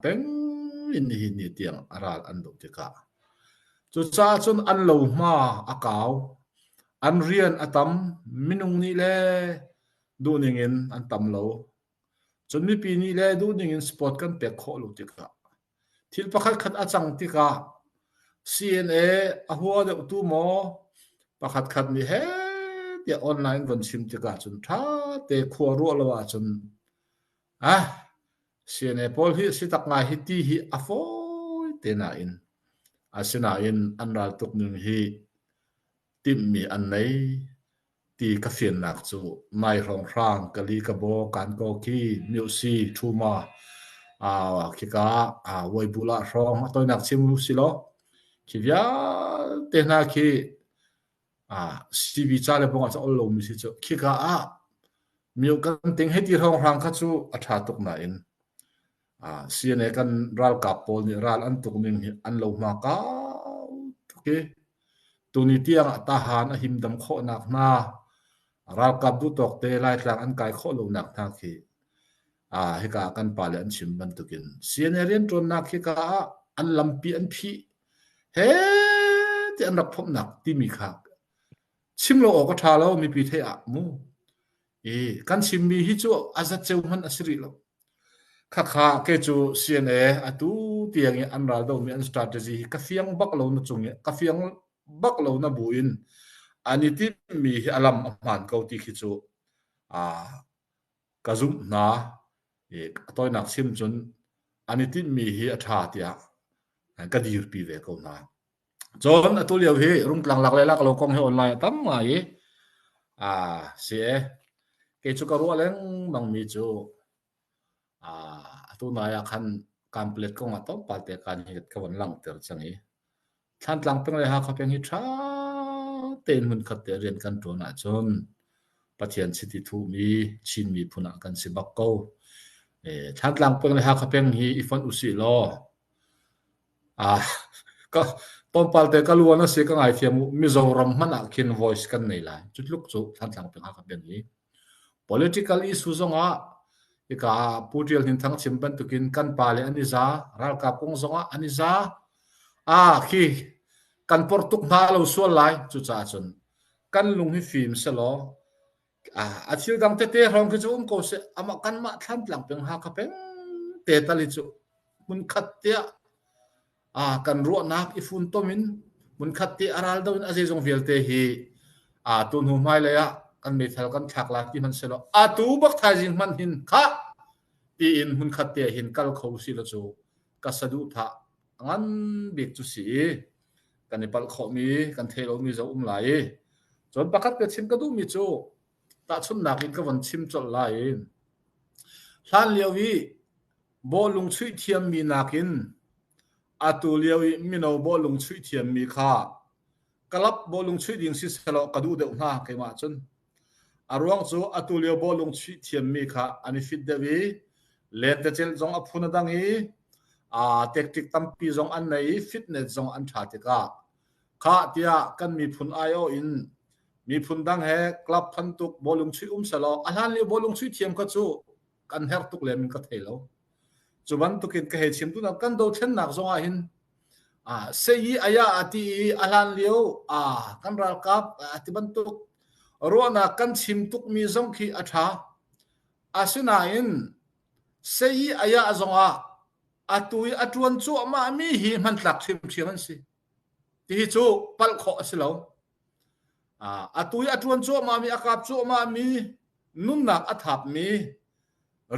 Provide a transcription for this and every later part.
peng in hi ni tiang aral an do te ka chu cha chun an lo ma akaw an rian atam minung ni le du ningin an tam lo chun mi pi ni le du ningin sport kan pek kho lo te ka thil pakhat khat achang ti ka CNA a huwa de tu mo pakhat khat ni he te online gon sim te ka chun tha te khwa ro lo wa chun CNA pol hi sitak ngai hi ti hi afoi te na in asina in anral tuk ning hi tim mi an nei ti ka fian nak chu mai rong rang kali ka bo kan ko ki music thuma khika woi bula rong toy nak chimu silo khivya te na ki CV cha le bonga cha ollo mi si chu khika miu kan ting heti rong rang kha chu atha tuk na in CNA kan ral ka pol ni ral an tuk ning hi an lo ma ka okay tuni tiang ta han a him dam kho nak na ral kap du tok te lai tlang an kai kho lo nak na khi hi ka kan pa le an chim ban tukin CNA ren tron nak khi ka an lampi an phi he te an rak phom nak ti mi kha chim lo ka tha lo mi pi the mu kan chim mi hi chu azat cheu man asri lo kha ke chu CNA atu tiang an ral do mi an strategy ka fiang bak lo na chung ka fiang bak lo na buin ani ti mi alam man ko ti khi chu ka zum na toy nak sim chun ani ti mi hi atha tia ka dir pi ve ko na chon atu leo hi rum tlang lak le lak lo kong he online tam mai se ke chu ka ro leng bang mi chu atu na ya khan complete ko nga to palte kan hi ka wan lang ter changi than tlang peng le ha kha peng hi tha ten mun khat te ren kan to na chon pathian city thu mi chin mi phuna kan sibak ko than tlang peng le ha kha peng hi ifan usi lo ka tom palte ka luana se ka ngai thiam mizoram mana kin voice kan nei lai chutluk chu than tlang peng ha kha peng hi political issue zonga ika putial hin thang chimpan tukin kan pale aniza ral ka kong zonga aniza khi kan portuk na lo so lai chu cha chun kan lung hi film se lo athil dang te rong ke chu ko se ama kan ma thlan tlang peng ha kha peng te tali chu mun khat te kan ro nak ifun tomin mun khat te aral do in aje jong velte hi tun hu mai le ya kan me thal kan thak la ti man se lo tu bak tha jing man hin kha ti in mun khat te hin kal kho si lo chu ka sadu tha ngan bik chu si kan ni pal kho mi kan thelo mi zo lai chon pakhat pe chim ka du mi chu ta chum nakin ka wan chim chol lai hlan lewi bo lung chui thiam mi nakin atu lewi mi no bo lung chui thiam mi kha kalap bo lung chui ding si selo kadu de na ke ma chun arwang chu atu lew bo lung chui thiam mi kha ani fit dewi len te chel jong aphuna dang hi tactic tampi jong an nei fitness jong an tha te ka kha tia kan mi phun ayo in mi phun dang he club phan tuk bolung chui salo alan le bolung chui thiam ka chu kan her tuk le min ka thelo chuban tukin ka he chim tu na kan do then nak zonga hin sei aya ati alan leo kan ral kap ati ban tuk rona kan chim tuk mi zong khi atha asuna in sei aya zonga atui atuan chu ma mi hi man tlak thim thian si ti chu pal kho asilo atui atuan chu ma mi akap chu ma mi nun nak athap mi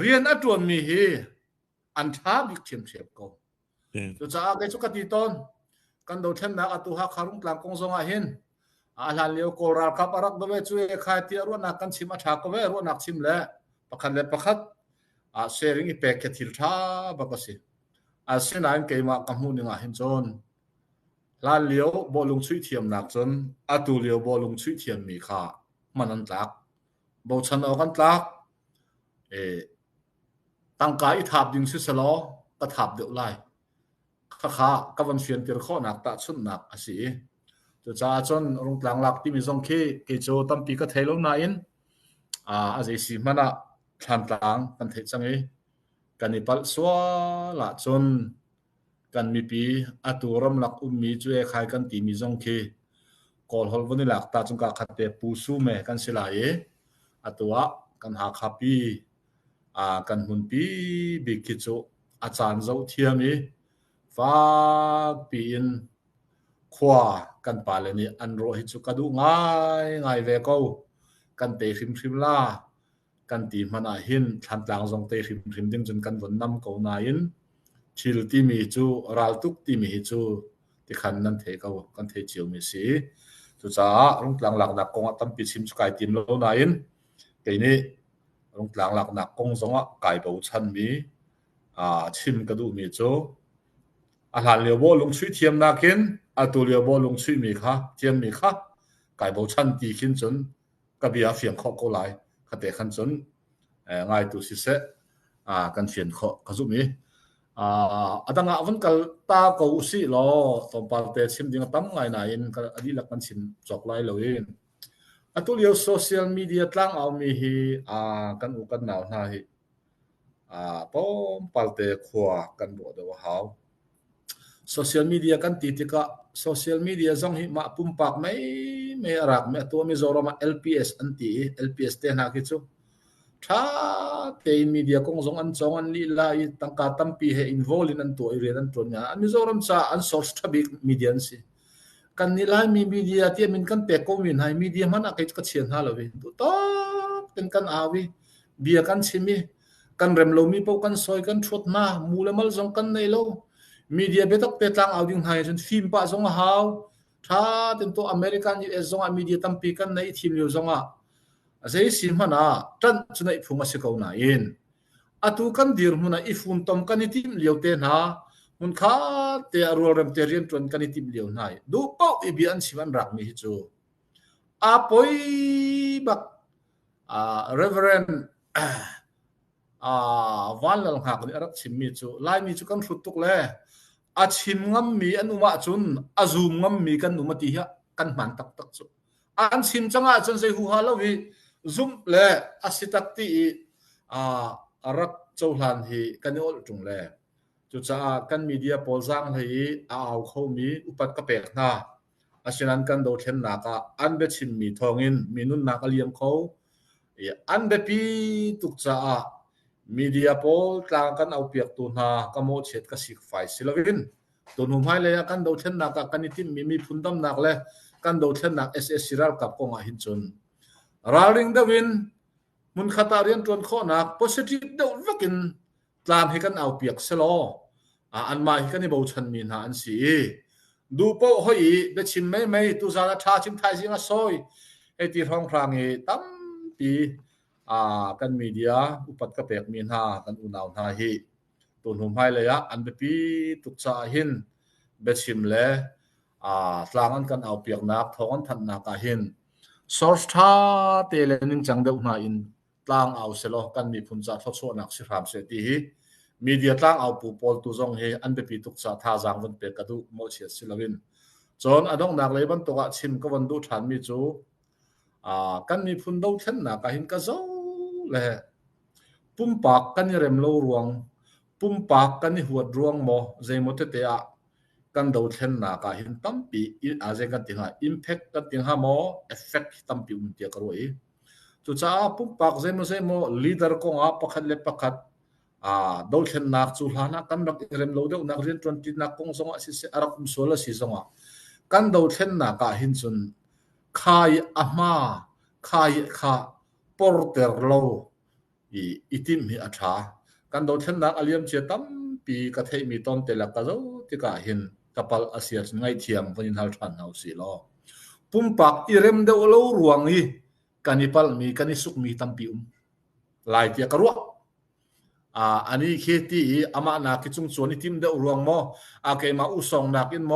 rian atuan mi hi an tha bik thim thep ko chu cha ke chu ka ti ton kan do them na atu ha kharung tlang kong zonga hin alan leo ko ral kap arak do we chu e khai ti ro na kan chim atha ko we ro nak chim le pakhat sharing impact ke thil tha ba ko si asinan ke ma ka mu ni nga hin chon la leo bolung chui thiam nak chon atu leo bolung chui thiam mi kha manan tlak bo chan o kan tlak tangka I thap ding si selo ka thap de lai kha ka wan fian tir kho nak ta chun nak asi to cha chon rong tlang lak ti mi zong ke cho tampi ka thelo na in a je si mana than tlang kan the changi กันนิปัลสวละจนกันมีปีอตุรมลักมีจุเอขายกันตีมีจงเคกอลฮอลวันนี้หลักตาจงกาขัดเตปูซูเมกันสิลายอตัวกันหาคาปีกันหุ่นปีบิกิจุอาจารย์เจ้าเทียมีฟ้าปีนขวากันปาเลนี่อันโรหิจุกดูง่ายเวกกันเตริมลากันตีมันหินทันตางจงเตริมดึงจนกันวนนำเขานายินชิลตีมีจูรัลตุกตีมีจูที่ขันนั้นเทเขากันเทจิวมีสีจุจ้ารุ่งกลางหลักนักกงตั้มปิชิมสกายทีมโลนายินเกนี้รุ่งกลางหลักนักกงสงะไก่เบาชันมีชิมกระดูมีจูอาหารเลี้ยวโบลงช่วยเทียมนักินตัวเลี้ยวโบลงช่วยมีค่ะเทียมมีค่ะไก่เบาชันตีขึ้นจนกระเบียเฟียงข้อก็ไหลขัดเตะขันจนง่ายตัวสิเสกันเฟียนข้อกระจุมีตั้งวันกัลตาเกาสิล้อตอนปาร์ตี้ชิมดิ้งตั้งไงนายนกันอดีตลักกันชิมจอกไล่เลยตัวเลี้ยวโซเชียลมีเดียตั้งเอามีฮีกันอุกันหนาวนาฮีป้อมปาร์ตี้ขวากันบ่ได้ว่าหาวโซเชียลมีเดียกันติดกับโซเชียลมีเดียจงฮีมาปุ่มปากไม่รักไม่ตัวมีจอร์มา LPS อันตี LPS เตนักฮิตซูถ้าเตยมีเดียกงจงอันลีลาตั้งการตั้มปีให้ involve ในตัวเรื่องตัวนี้อันมีจอร์มซาอัน source ทับอีกมีเดียนสิกันนี่ลายมีเดียที่มันกันเปกก็มีให้มีเดียมันอะไรก็เชียนฮาลวีตัวเป็นกันอาวีเบียกันชิมีกันเริ่มเรามีพวกกันซอยกันชุดมามูลมัลจงกันในโลมีเดียเบตักเปตังเอาดิ้งให้จนฟิล์มป้าจงหาวถ้าเป็นตัวอเมริกันยูเอสจงมีเดียตั้มปีกันในทีมอยู่จงเสียสิมันจันจุนัยพุ่งมาสิเขาหน่อยตุกันดีร์มันอีฟุนตอมกันทีมเลี้ยวเตนะมันข้าเตะรัวเริ่มเตะเรียนจนกันทีมเลี้ยวหน่อยดูเป้าอีบีอันสิวันรักมีฮิจูปอยบักReverend วันละหักนี่รักชิมมีจูไล่มีจูกันสุดตุกเลยชิมงั้มมีอันอุมาจุนซูมงั้มมีกันอุมาตีฮะกันมันตักจูอันชิมจังจนใส่หัวเราวิซูมเลยสิตักตีรักเจ้าหลานฮีกันนี่อดจงเลยจุดจ้ากันมีเดียโพสังฮีเอาเขามีอุปกรณ์เปกนะฉะนั้นกันโดดเห็นนักอันเบชิมมีทองอินมีนุ่นนักเลี้ยงเขาอันเบปีตุกจ้ามีเดียโพกลางกันเอาเปียกตัวนาก็โมเช็ดก็สิกไฟสิลวินตัวนุ่มให้เลยกันโดดเห็นนักกันนี่ที่มีพุ่นดำนักเลยกันโดดเห็นนัก SS สิรัลกับกงหินจนราลิงเดวินมุนขัตาเรียนจนข้อนัก positive เดวิกินกลางให้กันเอาเปียกเสลออันมาให้กันในบ่ชันมีนาอันสีดูโป้หอยเบชิมไม่ตุจาราชาชิมไทยสิงห์ซอยไอตีท้องพรางตั้มปีกันมีเดียอุปัตกะเปกมีนากันอุณาวนาฮีตัวนุ่มให้เลยอันเบปีตุกซาหินเบชิมเลกลางกันเอาเปียกนักท้องทันนักหินsource ท่าเตเลนิงจังเดอุนาอินตั้งเอาเสลอกันมีพุ่นจัดทศนักสิรามเสตีมีเดียตั้งเอาปูปอลตุจงเฮอันเป็นปีตุกษาท่าจางวันเปกระดูโมเชียสิลวินจนอดงนักเลยบันตัวชิมก็วันดูฐานมีจูกันมีพุ่นดูเช่นนักหินกระโจเลยปุ่มปากกันนี่เริ่มโลรวงปุ่มปากกันนี่หัวรวงโมเจมอเตเตะกันดูเช่นนักหินตั้มปีอาเจกันติงหา impact กันติงหาโม effect ตั้มปีอุ่นเตียกรวยจุดจ้าปุ่มปากเจมอ leader ก็งาปักขัดเล็บปักขัดดูเช่นนักจุลานักกันรักเริ่มโลเดนักเรียนจนตินักกงสงะสิอารักมุสลสิสงะกันดูเช่นนักหินจุนขายอามาขายข้าปอร์เตอร์โลอีทีมฮีอัฐากันดูเช่นนักอเลียมเชตัมปีกระเทมีต้นเตลักกะโจที่กะหินกับปัลอาเซียนไงเทียมวันนี้ฮัลทันเอาสิล้อปุ่มปักอีเริ่มเดวโลรวงอีกันนี่ปัลมีกันนี่สุกมีตัมปีลายเตียกรัวอันนี้เคตีอามานาคิดจุงส่วนนี้ทีมเดอรวงโมเคมาอุสองนักอินโม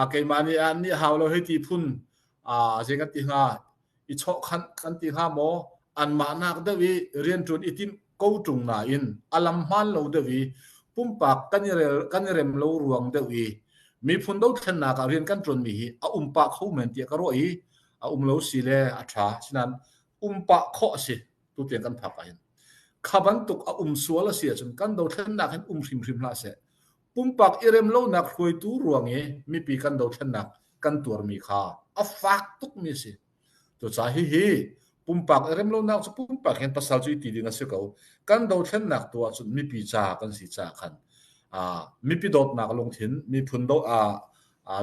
เคมานี่อันนี้ฮาวเราให้ทีพุ่นเจกันติงาอิชอกันติงาโมอันมานักเดวีเรียนจนอีทีมกู้จุงนาอินอัลลัมฮันเราเดวีปุ่มปากกันนี่เริ่มเรารวงเดวีมีพุ่นดูเช่นนักเรียนกันจนมีปากเขาเหมือนเตียกรัวอีเราสิเลอัฐาฉะนั้นปากข้อสิตัวเตียงกันผักอิน khaban tuk a suala sia chun kan do thlen nak hen hrim hrim la se pumpak irem lo nak khoi tu ruange mi pi kan do thlen nak kan tur mi kha a fak tuk mi si to cha hi pumpak irem lo nak chu pumpak hen pasal chu ti ding a se ko kan do thlen nak to chu mi pi cha kan si cha khan mi pi dot nak long thin mi phun do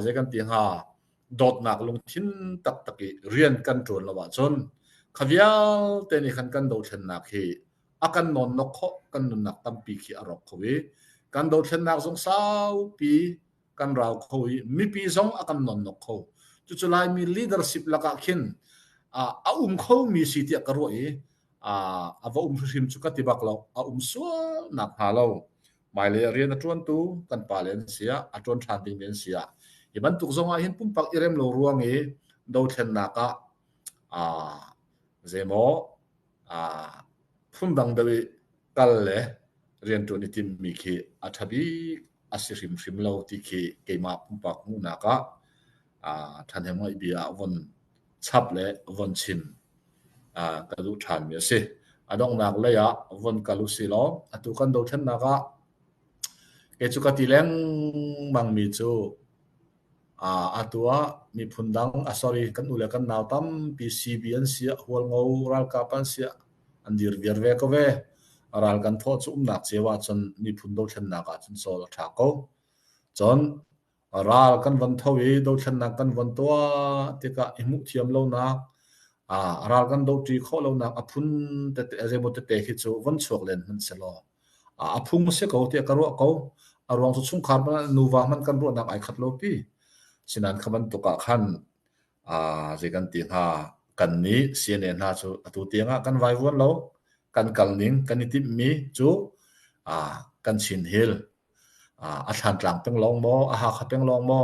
je kan ti ha dot nak long thin tak taki rian kan tron lawa chon khavial te ni khan kan do thlen nak hi akan non nok kho kan nun nak tampi khi arok khowi kan do thlen nak jong sau pi kan raw khowi mi pi jong akan non nok kho chu chulai mi leadership laka khin kho mi si ti ka ro ava hrim chu ka ti bak lo so nak halo mai le rian atron tu kan palen sia atron than ding den sia iban tuk zonga hin pumpak irem lo ruang do thlen naka zemo phundang dawi kalle rian tu ni tim mi khi athabi asirim hrim lo ti khi keima pumpak mu naka than hemoi bia von chap le von chin ka du than mi se adong nak le ya von kalu si lo atu kan do thlen naka ke chu ka ti leng mang mi chu atua mi phundang sorry kan ule kan naw tam PCBN sia hol ngau ral ka pan sia andir verve ko ve ral kan tho chu nak chewa chon mi phun do thlen naka chun sol tha ko chon ral kan van thawi do thlen nak kan van to tika imu thiam lo na ral kan do tri kho lo nak aphun te azemo te hi chu van chok len man se lo aphung se ko te ka ro ko arwang chu chung khar ba nuwa man kan ro nak ai khat lo pi sinan khaban to ka khan je kan ti ha kan ni CNN ha chu atu tianga kan vai won lo kan kalning kan itip mi chu kan chin hil a than tlang peng long mo a ha kha peng long mo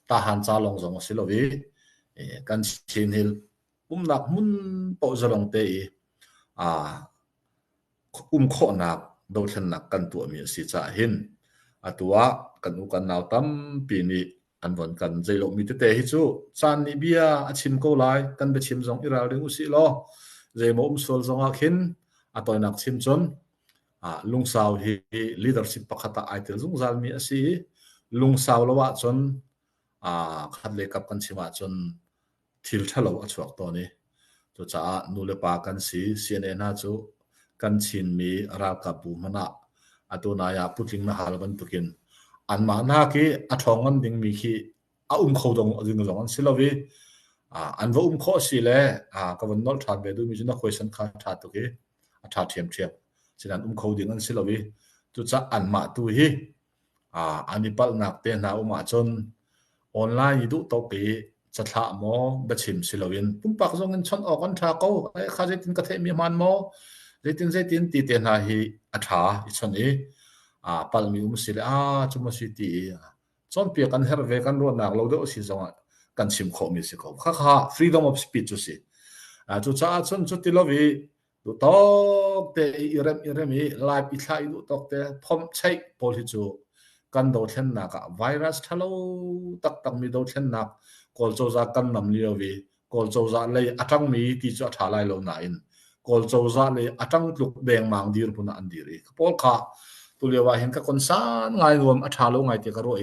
ta han cha long zong silowi kan chin hil nak mun po zalong te kho nak do thlen nak kan tu mi si cha hin atua kan u kan naw tam pi ni an von kan jailo mi te hi chu chan ni bia a chim ko lai kan be chim jong iral ring usi lo jemo sol zonga khin atoy nak chim chon lungsaw hi leadership pakhata aitel jung zal mi asi lungsaw lawa chon khatle kap kan chima chon thil thalo achuak to ni to cha nule pa kan si CNN ha chu kan chin mi ra ka bu mana atuna ya puting na hal ban tukin anma na ki athongan ding mi khi kho dong ding dong silowi anwa kho si le ka von nol than be du mi jina question kha tha to ki atha thiam sinan kho ding an silowi tu cha anma tu hi anipal nak te na uma chon online du to ki chatha mo ba chim silowin pumpak zong in chon okon tha ko ai khajetin ka the mi man mo zetin ti te na hi atha I chon palmi sil chuma si ti chon pe kan her ve kan ro nak lo de si zonga kan chim kho mi si ko kha freedom of speech chu si chu cha chon chu ti lowi du tok te irem live I thai du tok te phom chai pol hi chu kan do thlen na ka virus thalo tak mi do thlen nak kol choza kan nam liwi kol choza le atang mi ti chu tha lai lo na in kol choza le atang tluk beng mang dir puna andiri pol kha tulewa hin ka konsan ngai nuam atha lo ngai te ka ro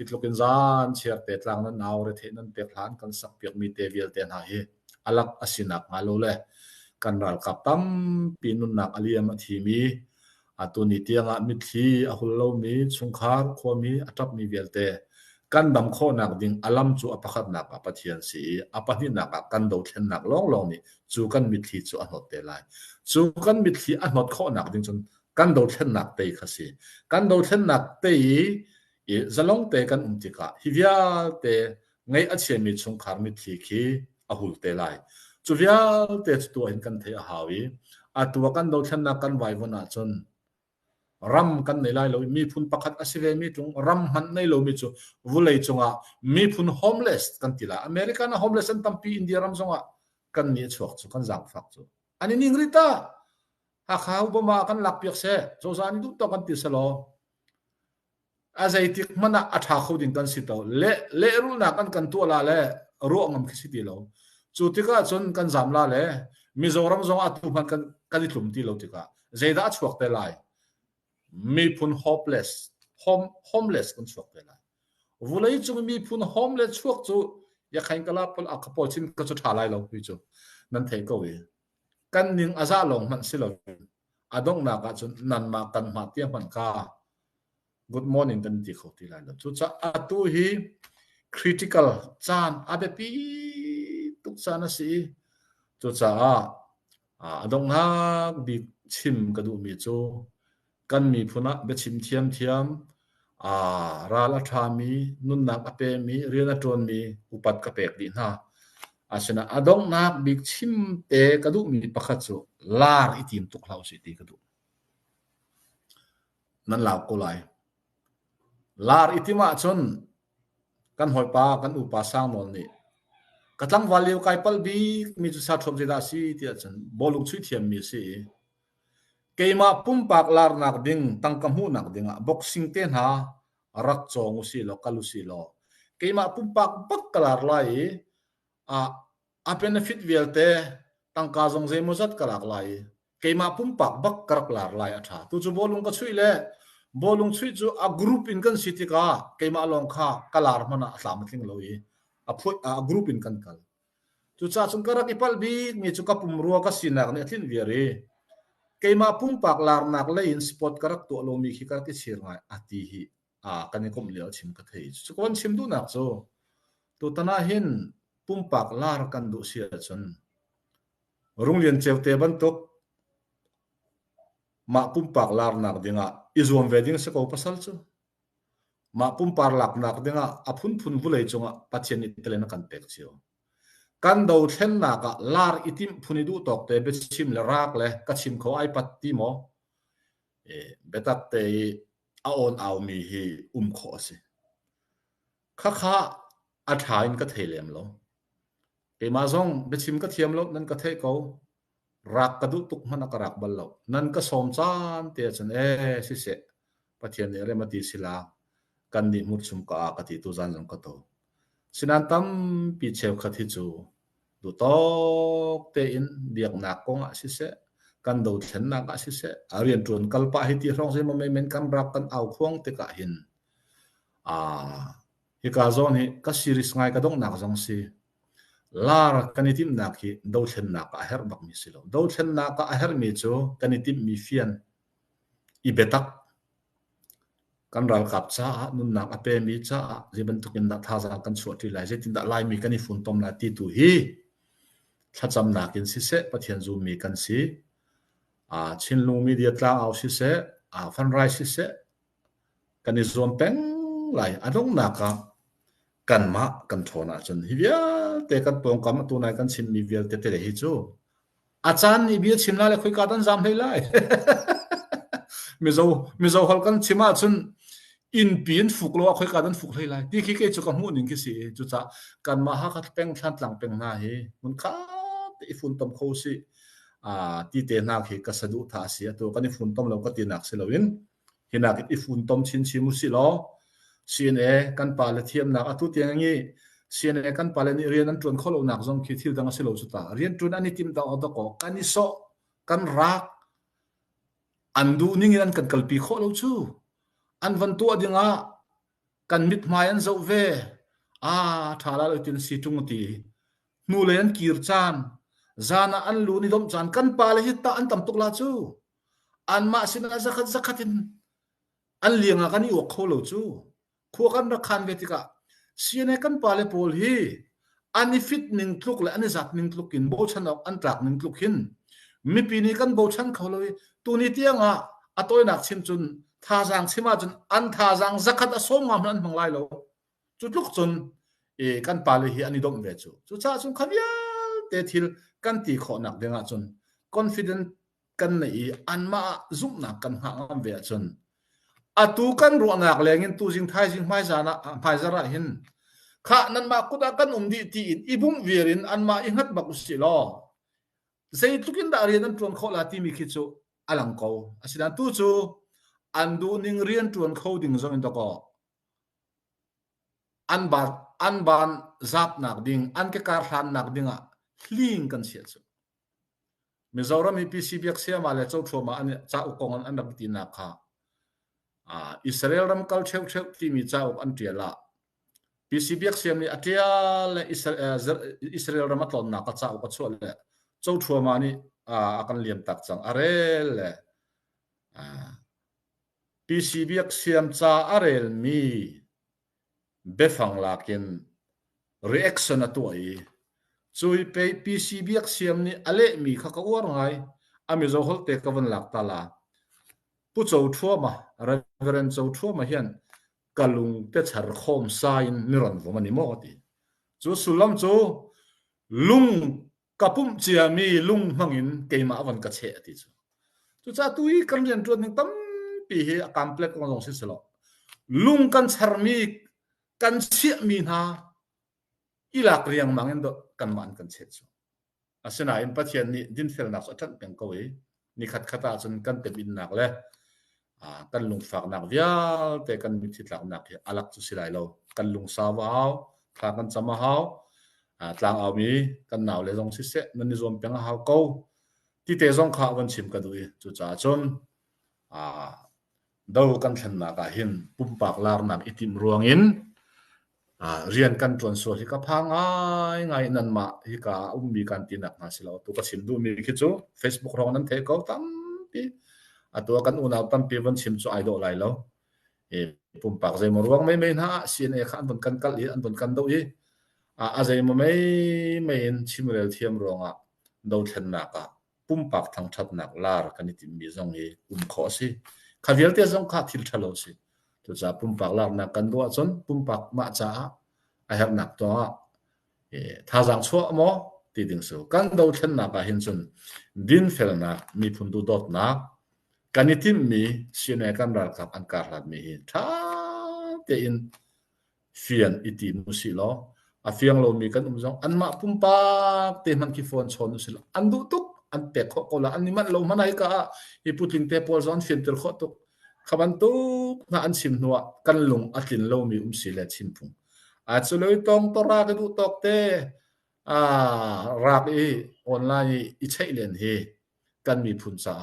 itlokin zan chiar te tlang na naw re the nan pe plan kan sak pek mi te vial te na hi alak asinak ngalo le kan ral kap tam pinun nak aliam thi mi atuni tianga mi thi ahul lo mi chungkhar kho mi atap mi vial te kan dam kho nak ding alam chu apakhat nak apathian si apani nak kan do thlen nak long ni chu kan mi thi chu anot te lai chu kan mi thi anot kho nak ding chun kan do thlen nak te khasi kan do thlen nak te zalong te kan umtika hivial te ngai achhe mi chungkhar mi thi khi ahul te lai chu vial te chu in kan the hawi atua kan do thlen nak kan vai wona chun ram kan nei lai lo mi phun pakhat asive mi tung ram han nei lo mi chu vulei chunga mi phun homeless kan tila American homeless an tampi India ram zonga kan ni chuak chu kan jang fak chu ani ningrita khau bama kan lakpiak se so zani du to kan ti selo azai tik mana atha khodin kan sito le rul na kan tu la le ro ngam khisi lo chu tika chon kan jam la le mizoram zonga atu man kan itlum ti lo tika zeida chuak te lai mi phun homeless kan chuak te lai vulai chu mi phun homeless chuak chu ya khain kala pol akapol chin ka chu thalai lo pi chu nan thei ko we kan ning aza long man silo adong na ka chu nan ma kan ma tiam man ka good morning tan ti kho ti lai lo chu cha atu hi critical chan abe pi tuk sana si chu cha adong na bi chim ka du mi chu kan mi phuna be chim thiam rala tha mi nun nak ape mi riana ton mi upat ka pek di na asena adong nak big chim te ka du mi pakhat chu lar itim tuk hlau si ti ka du nan law ko lai lar itima chon kan hoi pa kan upa sang mol ni katlang value kai pal bi mi chu sa thop jeda si ti chan bolung chui thiam mi si keima pumpak lar nak ding tangkam hu nak dinga boxing te na rak chong si lo kalu si lo keima pumpak bak kalar lai a benefit velte tangka jong je mozat kalak lai keima pumpak bak karak lar lai atha tu chu bolung ka chui le bolung chui chu a group in kan city ka keima long kha kalar mana aslam tling lo yi a group in kan kal chu cha chung karak ipal bi mi chu ka pumruwa ka sinak ne thin viare keima pumpak lar nak le in spot karak to lo mi khi ka ti chir ngai ati hi kan kom leo chim ka thei chu kon chim du nak cho to tana hin pumpak lar kan du sia chon runglian chewte ban tok ma pumpak lar nak dinga izom wedding se ko pasal chu ma pumpar lak nak dinga aphun phun bulei chunga pathian ni telen kan pek chiu kan do then na ka lar itim phuni du tok te be chim le rak le ka chim kho ai pat ti mo betak te a on aw mi hi kho se kha athain ka thelem lo ke ma zong be chim ka thiam lo nan ka thei ko rak ka du tuk mana ka rak bal lo nan ka som chan te chan si se pathian ne re mati sila kan ni mut sum ka ti tu zan long ka to sinan tam pi cheu khathi chu du tok te in biak na kong si se kan do then na ka si se arian tron kalpa hi ti rong se mo men kan rak kan au khong te ka hin hi ka zon hi ka series ngai ka dong nak jong si lar kanitim na ki do then na ka her bak mi silo do then na ka her mi chu kanitim mi fian i betak kan ral kap cha nun nak ape mi cha jiban tukin da tha za kan chuati lai je tin da lai mi kani fun tom na ti tu hi thacham na kin si se pathian zu mi kan si chinlung media tla au si se fan rai si se kan izom peng lai adong na ka kan ma kan thona chon hi bia te kan pong kam tu nai kan chin mi vel te te hi chu achan ni bia chimla le khoi ka dan jam hei lai mi zo hol kan chima chun in pin fuklo khoi ka dan fuk hei lai ti khi ke chu ka mu ning ki si chu cha kan ma ha khat peng than tlang peng na hi mun kha te fun tom kho si ti te na khi ka sadu tha si to kan fun tom lo ka ti nak se lowin hinak i fun tom chin chi mu si lo cna kan pa le thiam na atu tiang ngi cna kan pa le ni rian an tron kholo nak jong khi thil dang se lo chu ta rian tron ani tim da oda ko kan so kan rak andu ning an kan kalpi kholo chu an van tu adinga kan mit mayan zo ve thala lo tin si tung ti nu le an kir chan zana an lu ni dom chan kan pa le hi ta an tam tuk la chu an ma sin a zakhatin an lianga kan i ok kholo chu khu kan ra khan vetika siane kan pa le pol hi ani fit ning tluk le ani zat ning tluk in bo chan ok an trak ning tluk hin mi pi ni kan bo chan kholoi tu ni tianga atoi nak chim chun tha jang chima chun an tha jang zakhat a som ngam nan manglai lo chutluk chun kan pa le hi ani dom ve chu chu cha chun khavia te thil kan ti kho nak denga chun confident kan nei an ma zum nak kan ha ngam ve chun atu kan ru nak lengin tu jing thai jing mai jana mai zara hin kha nan ma kuda kan umdi ti ibum verin an ma ingat ba usi lo sei tukin da rian tron kho la ti mi khi chu alang ko asidan tu chu andu ning rian tron kho ding zong in to ko an ban zap nak ding an ke kar han nak dinga hling kan sia chu Mizoram PC biak sia ma le chau thoma an cha ukong an ram ti na kha Israel ram kal cheu ti mi cha uk an tiala PC biak sia ni atia le Israel ram atlon na ka cha uk chu le chau thoma ni akan liam tak chang arel le PC biak siam cha arel mi befang lakin reaction atoi chui pe PC biak siam ni ale mi kha ka war ngai ami zo hol te ka van lak tala pu chou thuama reverend chou thuama hian kalung te char khom sain niron vomani mo ti chu sulam chu lung kapum chiami lung mangin keima awan ka che ti chu cha tui kan rian tuan ning tam pi hi complex ngong si selo lung kan charmi kan chia mi na ilak riang mangin do kan man kan che chu asena in pathian ni din fel nak athan peng ko ni khat khata chun kan te bin nak le kan lung fak nak vial te kan mi thitlak nak alak chu silai lo kan lung sawao kha kan chama haw tlang aw mi kan naw le jong si se nani zom peng haw ko ti te jong kha wan chim ka dui chu cha chon do kan thlan na ka hin pumpak lar nak itim ruangin rian kan tuan so hi ka ngai nan ma hi ka mi kan tinak na silo tu ka sim du mi ki chu Facebook rong nan the ko tam pi atua kan unaw tam pi wan sim chu idol lai lo pumpak zai mo ruang mai na cna khan bon kan kal hi an bon kan do hi azai mo mai in chimrel thiam ronga do thlen na ka pumpak thang that nak lar kan ti mi jong hi kho si khavial te jong kha thil thalo si tu cha pumpak lar na kan do chon pumpak ma cha a hak nak to tha jang chho mo ti ding so kan do thlen na ka hin chun din fel na mi phun du dot na kanitim mi sine kan ral kap an kar lat mi hi tha te in fian iti musi lo a fiang lo mi kan jong an ma pumpak te man ki phone chon si lo an du tuk an pe kho la an ni man lo manai ka i puting te pol zon fian ter kho tuk khaban tu na an sim nuwa kan lung atlin lo mi si le chim phung chuloi tong to ra ka du tok te rak e online i chei len he kan mi phun cha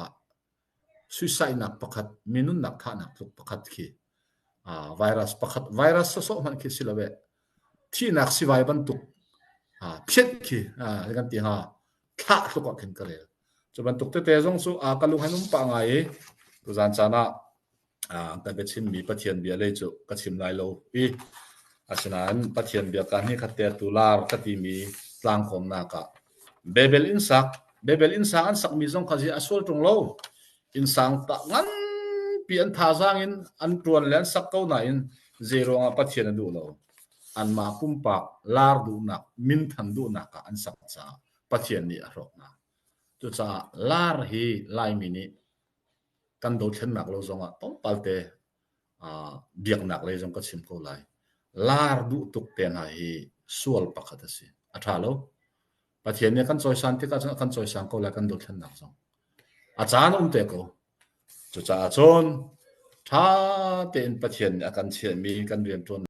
suicide nak pakhat minun nak tha nak pakhat ki virus pakhat virus so man ki silawe thi nak siwai ban tuk phet ki kan ti ha tha so ko khen kare so ban tuk te jong su kalung hanum pa ngai tu jan chana ta be chim mi pathian bia le chu ka chim lai lo pi asanan pathian bia ka ni khatte tular ka ti mi tlang khom na ka bebel insak an sak mi jong khaji asol tung lo insang ta ngan pian tha jang in an tuan len sak ko na in zero nga pathian du lo an ma pumpak lar du nak min than du na ka an sak cha pathian ni arok na tu cha lar hi lai mi ni kan do thlen nak lo zonga tom palte biak nak le jong ka chim ko lai lar du tuk te na hi sual pakhat ase atha lo pathian ne kan choi san ti ka kan choi sang ko la kan do thlen nak zong achan te ko chu cha chon tha te in pathian akan chen mi kan riam ton